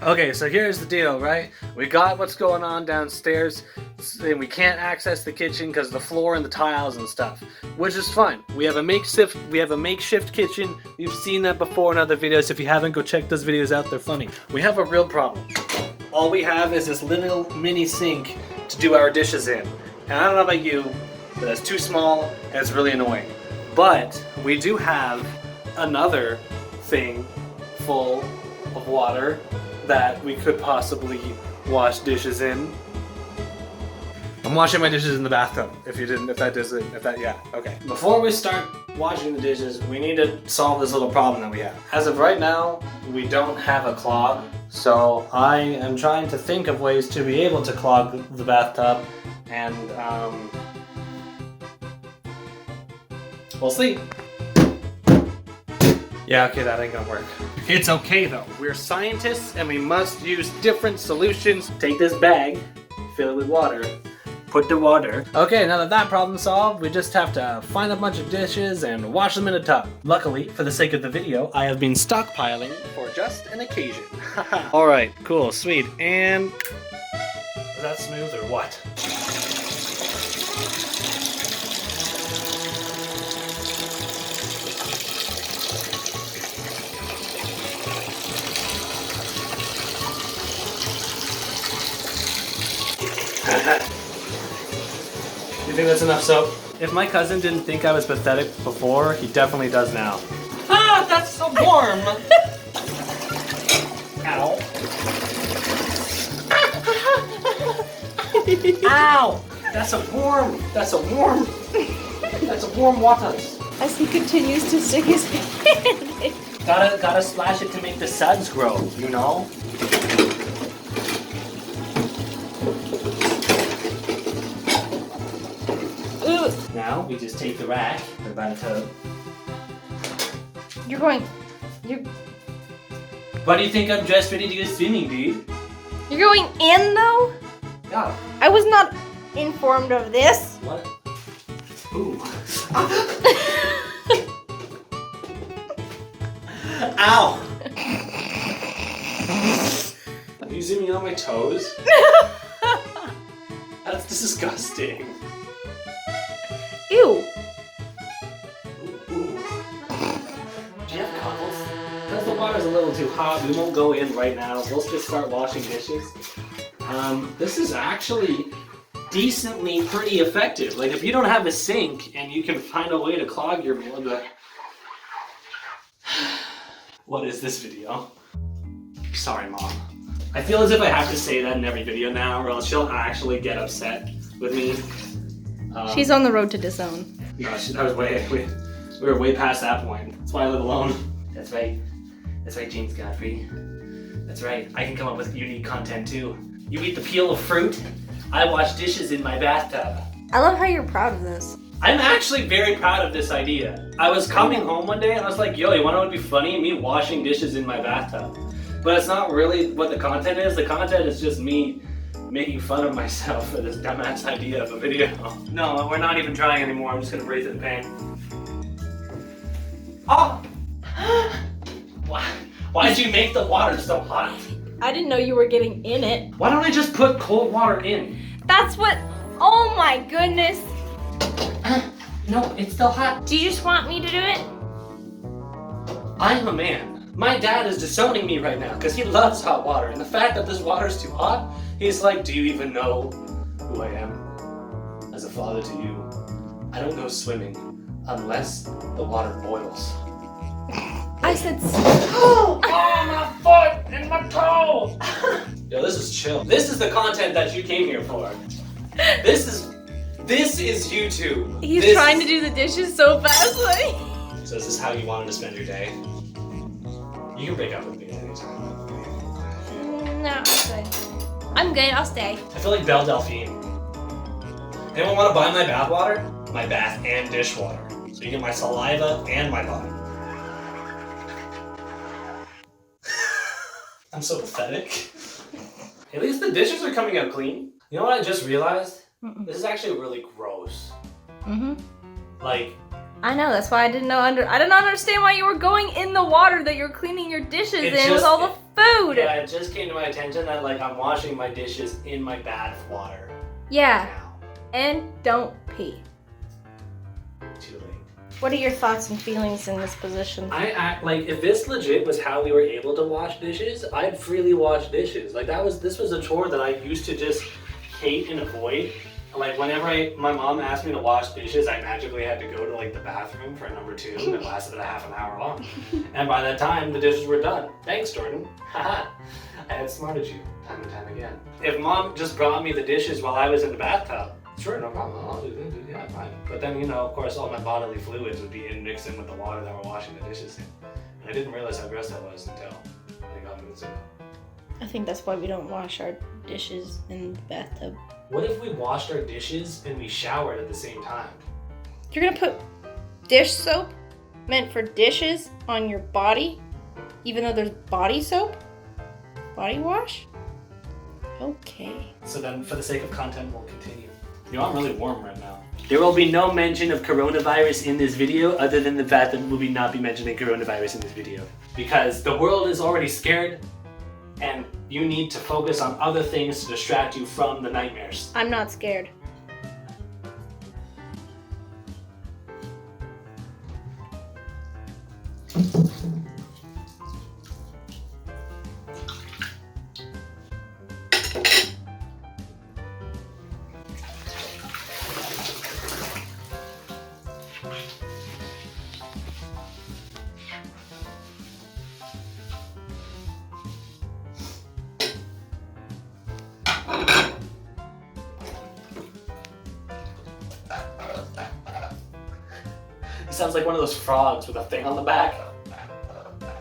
Okay, so here's the deal, right? We got what's going on downstairs, and we can't access the kitchen because of the floor and the tiles and stuff, which is fine. We have a makeshift kitchen. You've seen that before in other videos. If you haven't, go check those videos out. They're funny. We have a real problem. All we have is this little mini sink to do our dishes in. And I don't know about you, but it's too small and it's really annoying. But we do have another thing full of water that we could possibly wash dishes in. I'm washing my dishes in the bathtub. Yeah, okay. Before we start washing the dishes, we need to solve this little problem that we have. As of right now, we don't have a clog, so I am trying to think of ways to be able to clog the bathtub, and we'll see. Yeah, okay, that ain't gonna work. It's okay though. We're scientists and we must use different solutions. Take this bag, fill it with water, put the water. Okay, now that problem's solved, we just have to find a bunch of dishes and wash them in a tub. Luckily, for the sake of the video, I have been stockpiling for just an occasion. Alright, cool, sweet, and... is that smooth or what? You think that's enough soap? If my cousin didn't think I was pathetic before, he definitely does now. Ah, that's so warm! Ow. Ow! That's a warm water. As he continues to stick his hand in. Gotta splash it to make the suds grow, you know? Now we just take the rack, put it by the tub. Why do you think I'm just ready to go swimming, dude? You're going in though? Yeah. I was not informed of this. What? Ooh. Ow! Are you zooming on my toes? That's disgusting. Ew. Ooh. Do you have goggles? Because the water's a little too hot, we won't go in right now. We'll just start washing dishes. This is actually decently pretty effective. Like, if you don't have a sink and you can find a way to clog your... What is this video? Sorry, Mom. I feel as if I have to say that in every video now, or else she'll actually get upset with me. She's on the road to disown. No, we were way past that point. That's why I live alone. That's right, James Godfrey. That's right, I can come up with unique content too. You eat the peel of fruit, I wash dishes in my bathtub. I love how you're proud of this. I'm actually very proud of this idea. I was coming home one day and I was like, yo, you wanna know what would be funny? Me washing dishes in my bathtub. But it's not really what the content is. The content is just me making fun of myself for this dumbass idea of a video. No, we're not even trying anymore. I'm just gonna breathe in pain. Oh! Why did you make the water so hot? I didn't know you were getting in it. Why don't I just put cold water in? That's what... oh my goodness. No, it's still hot. Do you just want me to do it? I'm a man. My dad is disowning me right now because he loves hot water. And the fact that this water is too hot, he's like, do you even know who I am? As a father to you, I don't go swimming unless the water boils. I said... Oh, my foot and my toe! Yo, this is chill. This is the content that you came here for. This is YouTube. He's trying to do the dishes so fastly. So is this how you wanted to spend your day? You can break up with me at any time. No, I'm good, I'll stay. I feel like Belle Delfino. Anyone want to buy my bath water? My bath and dishwater. So you get my saliva and my body. I'm so pathetic. At least the dishes are coming out clean. You know what I just realized? This is actually really gross. Mm-hmm. Like, I know, that's why I didn't understand why you were going in the water that you're cleaning your dishes with all the food. Yeah, it just came to my attention that like I'm washing my dishes in my bath water. Yeah. Now. And don't pee. Too late. What are your thoughts and feelings in this position? Like if this legit was how we were able to wash dishes, I'd freely wash dishes. Like this was a chore that I used to just hate and avoid. Like whenever my mom asked me to wash dishes, I magically had to go to like the bathroom for number 2 and it lasted a half an hour long. And by that time the dishes were done. Thanks, Jordan. Haha. I outsmarted you time and time again. If mom just brought me the dishes while I was in the bathtub, sure, no problem. I'll do it. Yeah, fine. But then, you know, of course, all my bodily fluids would be mixed in with the water that we're washing the dishes in. And I didn't realize how gross that was until I got minutes ago. I think that's why we don't wash our dishes in the bathtub. What if we washed our dishes and we showered at the same time? You're gonna put dish soap meant for dishes on your body, even though there's body soap? Body wash? Okay. So then, for the sake of content, we'll continue. You know, I'm really warm right now. There will be no mention of coronavirus in this video, other than the fact that we will not be mentioning coronavirus in this video. Because the world is already scared, and you need to focus on other things to distract you from the nightmares. I'm not scared. It sounds like one of those frogs with a thing on the back.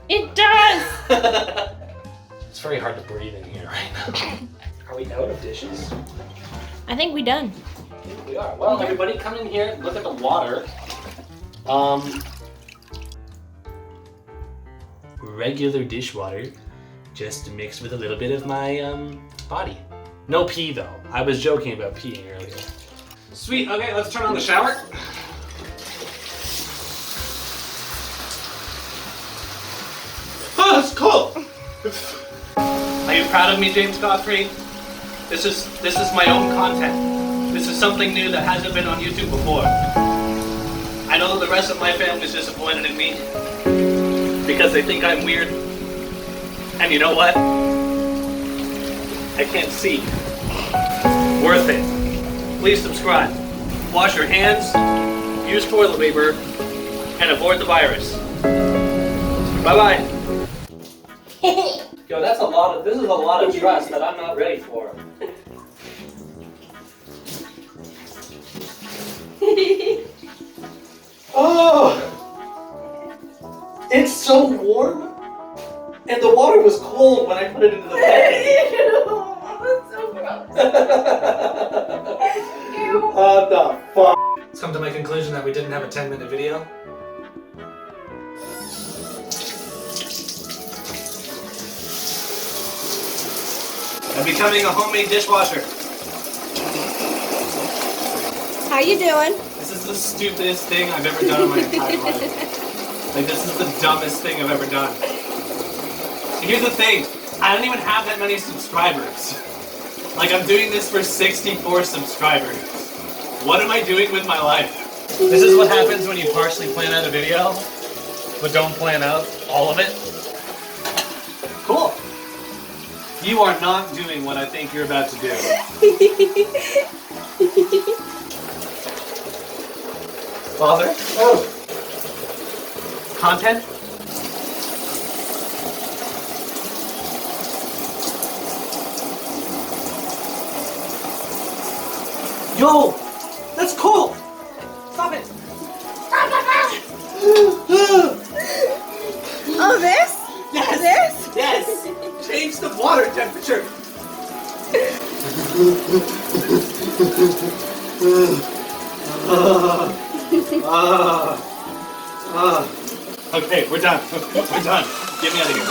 It does! It's very hard to breathe in here right now. Are we out of dishes? I think we done. I think we are. Well, everybody come in here, look at the water. Regular dishwater, just mixed with a little bit of my body. No pee though. I was joking about peeing earlier. Sweet, okay, let's turn on the shower. Oh, it's cold! Are you proud of me, James Godfrey? This is my own content. This is something new that hasn't been on YouTube before. I know that the rest of my family's disappointed in me because they think I'm weird. And you know what? I can't see. Worth it. Please subscribe. Wash your hands, use toilet paper, and avoid the virus. Bye-bye. Yo, this is a lot of trust that I'm not ready for. Oh! It's so warm! And the water was cold when I put it into the pan. Ew, that's so gross. Ew. What the fuck? Let's come to my conclusion that we didn't have a 10-minute video. I'm becoming a homemade dishwasher. How you doing? This is the stupidest thing I've ever done in my entire life. Like, this is the dumbest thing I've ever done. Here's the thing, I don't even have that many subscribers. Like, I'm doing this for 64 subscribers. What am I doing with my life? This is what happens when you partially plan out a video, but don't plan out all of it. Cool. You are not doing what I think you're about to do. Father? Oh. Content? Yo! That's cold! Stop it! Oh, this? Yes! This? Yes! Change the water temperature! Okay, we're done. We're done. Get me out of here.